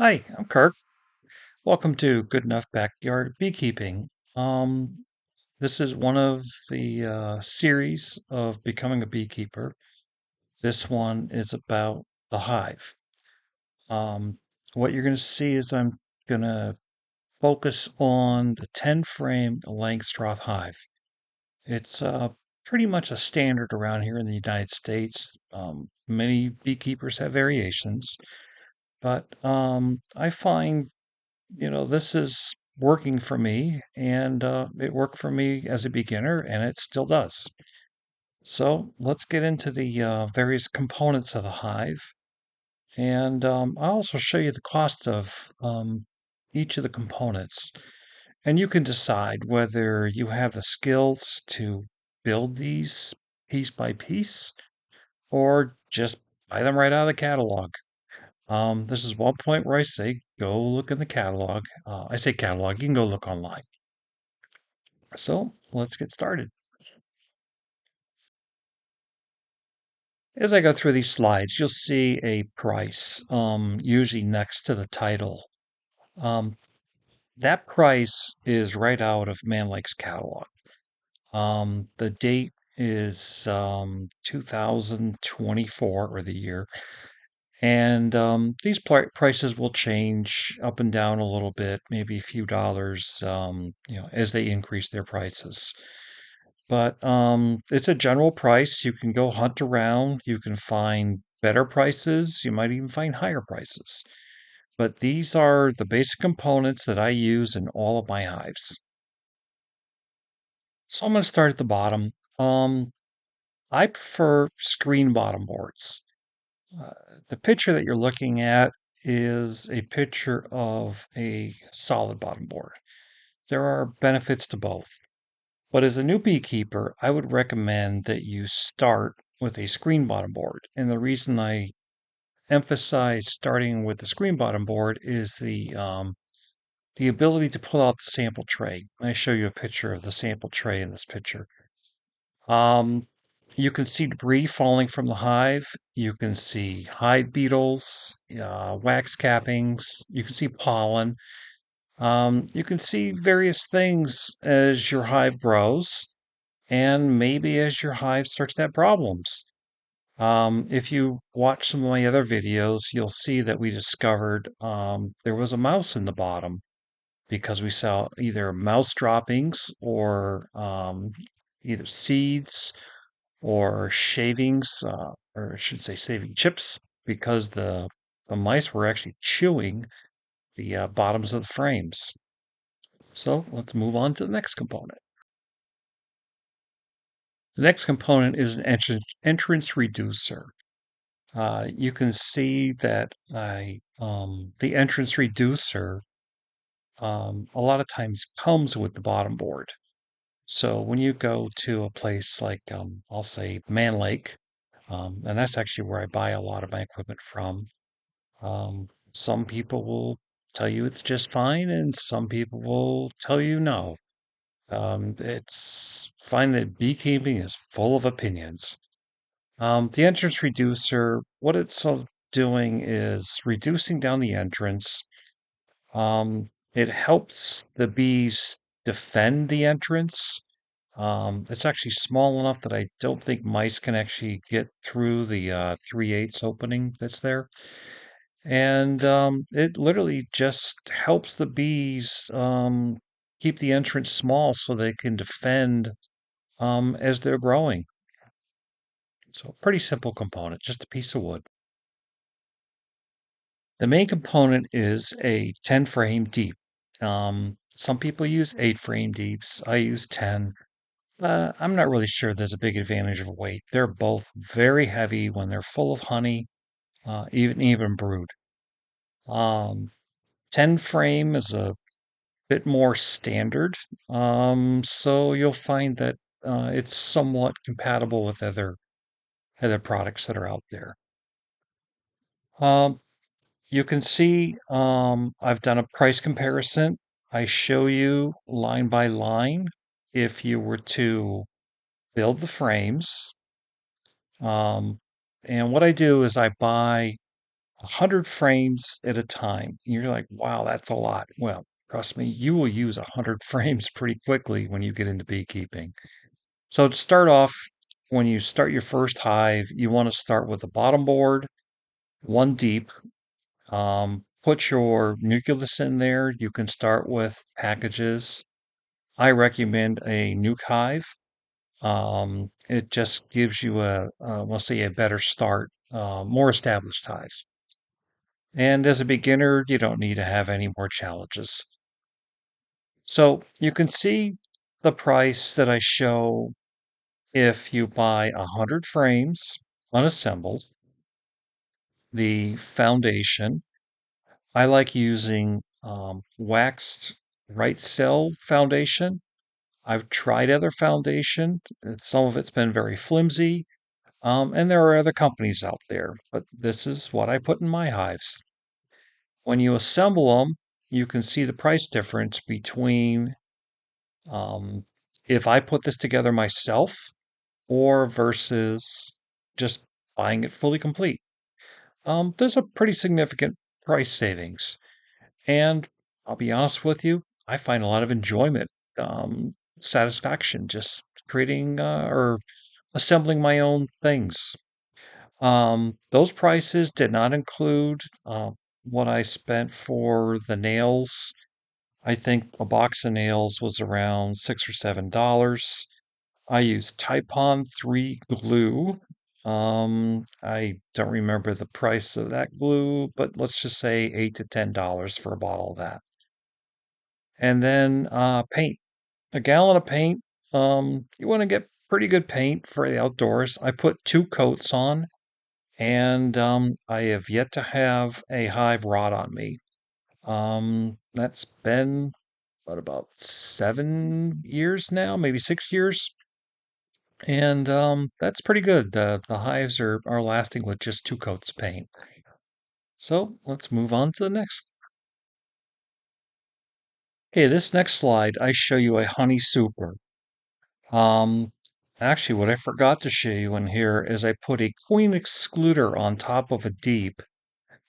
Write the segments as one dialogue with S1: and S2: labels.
S1: Hi, I'm Kirk. Welcome to Good Enough Backyard Beekeeping. This is one of the series of becoming a beekeeper. This one is about the hive. Um, what you're going to see is I'm going to focus on the 10 frame Langstroth hive. It's pretty much a standard around here in the United States. Many beekeepers have variations, but I find this is working for me, and it worked for me as a beginner, and it still does. So let's get into the various components of the hive, and I'll also show you the cost of each of the components. And you can decide whether you have the skills to build these piece by piece or just buy them right out of the catalog. This is one point where I say go look in the catalog. I say catalog, you can go look online. So let's get started. As I go through these slides, you'll see a price, usually next to the title. Um, that price is right out of Man Lake's catalog. The date is 2024, or the year. And these prices will change up and down a little bit, maybe a few dollars, as they increase their prices. But it's a general price. You can go hunt around. You can find better prices. You might even find higher prices. But these are the basic components that I use in all of my hives. So I'm going to start at the bottom. I prefer screen bottom boards. Uh, the picture that you're looking at is a picture of a solid bottom board. There are benefits to both. But as a new beekeeper, I would recommend that you start with a screen bottom board. And the reason I emphasize starting with the screen bottom board is the ability to pull out the sample tray. I show you a picture of the sample tray in this picture. Um, you can see debris falling from the hive. You can see hive beetles, wax cappings. You can see pollen. You can see various things as your hive grows, and maybe as your hive starts to have problems. If you watch some of my other videos, you'll see that we discovered there was a mouse in the bottom because we saw either mouse droppings or either seeds or shavings, or I should say shaving chips, because the mice were actually chewing the bottoms of the frames. So let's move on to the next component. The next component is an entrance reducer. You can see that the entrance reducer a lot of times comes with the bottom board. So when you go to a place like, I'll say Man Lake, and that's actually where I buy a lot of my equipment from, some people will tell you it's just fine, and some people will tell you no. It's fine that beekeeping is full of opinions. The entrance reducer, what it's doing is reducing down the entrance. It helps the bees defend the entrance. It's actually small enough that I don't think mice can actually get through the 3/8 opening that's there. And it literally just helps the bees keep the entrance small so they can defend as they're growing. So, pretty simple component, just a piece of wood. The main component is a 10 frame deep. Some people use 8 frame deeps. I use 10. I'm not really sure there's a big advantage of weight. They're both very heavy when they're full of honey, even brood. Um, 10 frame is a bit more standard, so you'll find that it's somewhat compatible with other products that are out there. Um, You can see I've done a price comparison. I show you line by line if you were to build the frames. Um, and what I do is I buy 100 frames at a time. You're like, wow, that's a lot. Well, trust me, you will use 100 frames pretty quickly when you get into beekeeping. So to start off, when you start your first hive, you want to start with the bottom board, one deep. Put your nucleus in there. You can start with packages. I recommend a nuke hive. It just gives you we'll say, a better start, more established hive. And as a beginner, you don't need to have any more challenges. So you can see the price that I show if you buy 100 frames unassembled, the foundation. I like using waxed right cell foundation. I've tried other foundation. Some of it's been very flimsy, and there are other companies out there, but this is what I put in my hives. When you assemble them, you can see the price difference between um, if I put this together myself or versus just buying it fully complete. There's a pretty significant price savings. And I'll be honest with you, I find a lot of enjoyment, satisfaction just creating or assembling my own things. Those prices did not include what I spent for the nails. I think a box of nails was around $6 or $7. I used Typon 3 glue. I don't remember the price of that glue, but let's just say $8 to $10 for a bottle of that. And then paint. A gallon of paint. You want to get pretty good paint for the outdoors. I put 2 coats on, and I have yet to have a hive rot on me. That's been what, about 7 years now, maybe 6 years. And that's pretty good. The hives are lasting with just 2 coats of paint. So let's move on to the next. Okay, this next slide, I show you a honey super. Um, Actually, what I forgot to show you in here is I put a queen excluder on top of a deep,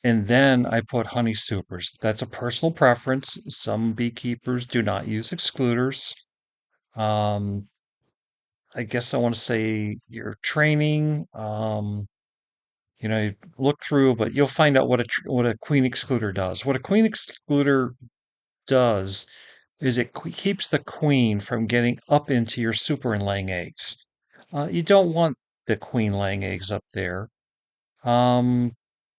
S1: and then I put honey supers. That's a personal preference. Some beekeepers do not use excluders. Um, I guess I want to say your training. You look through, but you'll find out what a queen excluder does. What a queen excluder does is it keeps the queen from getting up into your super and laying eggs. You don't want the queen laying eggs up there, um,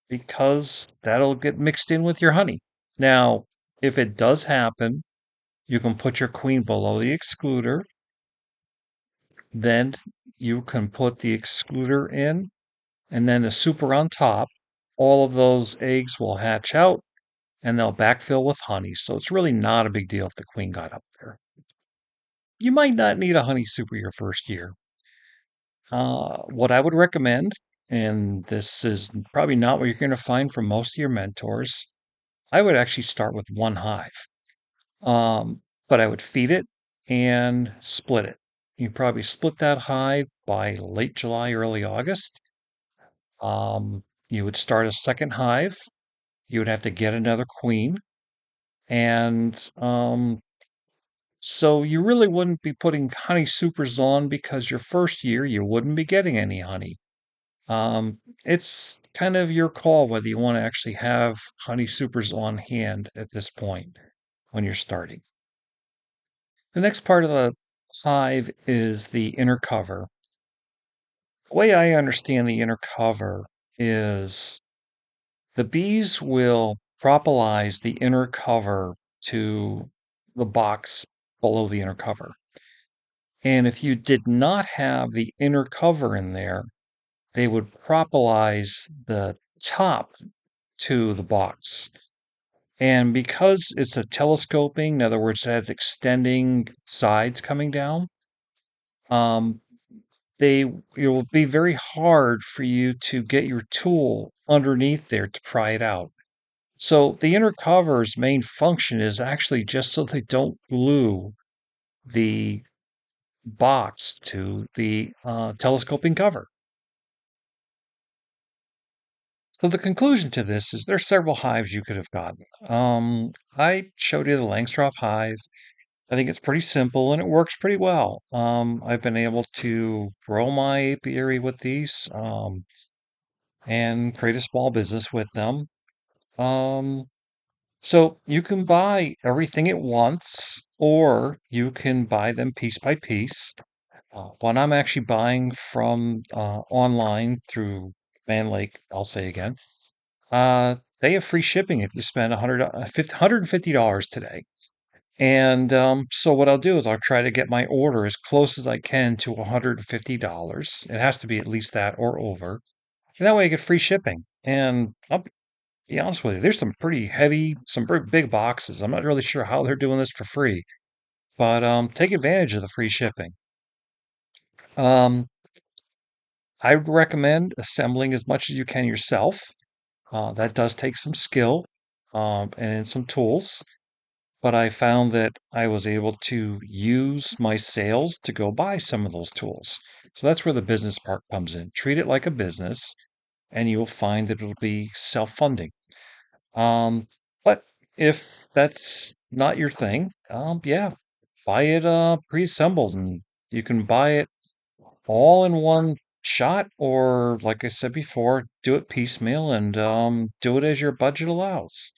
S1: because that'll get mixed in with your honey. Now, if it does happen, you can put your queen below the excluder. Then you can put the excluder in and then the super on top. All of those eggs will hatch out and they'll backfill with honey. So it's really not a big deal if the queen got up there. You might not need a honey super your first year. What I would recommend, and this is probably not what you're going to find from most of your mentors, I would actually start with one hive. But I would feed it and split it. You probably split that hive by late July, early August. You would start a second hive. You would have to get another queen. And so you really wouldn't be putting honey supers on because your first year you wouldn't be getting any honey. It's kind of your call whether you want to actually have honey supers on hand at this point when you're starting. The next part of the hive is the inner cover. The way I understand the inner cover is the bees will propolize the inner cover to the box below the inner cover. And if you did not have the inner cover in there, they would propolize the top to the box. And because it's a telescoping, in other words, it has extending sides coming down, um, it will be very hard for you to get your tool underneath there to pry it out. So the inner cover's main function is actually just so they don't glue the box to the telescoping cover. So the conclusion to this is there's several hives you could have gotten. I showed you the Langstroth hive. I think it's pretty simple and it works pretty well. I've been able to grow my apiary with these and create a small business with them. Um, so you can buy everything at once, or you can buy them piece by piece. When I'm actually buying from online through Van Lake, I'll say again, they have free shipping if you spend $150 today. And so what I'll do is I'll try to get my order as close as I can to $150. It has to be at least that or over. And that way I get free shipping. And I'll be honest with you, there's some pretty heavy, some pretty big boxes. I'm not really sure how they're doing this for free, but take advantage of the free shipping. Um, I would recommend assembling as much as you can yourself. That does take some skill and some tools, but I found that I was able to use my sales to go buy some of those tools. So that's where the business part comes in. Treat it like a business, and you'll find that it'll be self-funding. Um, but if that's not your thing, yeah, buy it pre-assembled, and you can buy it all in one shot, or like I said before, do it piecemeal and do it as your budget allows.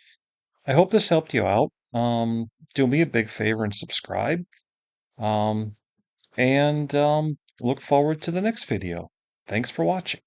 S1: I hope this helped you out. Do me a big favor and subscribe. Um, and look forward to the next video. Thanks for watching.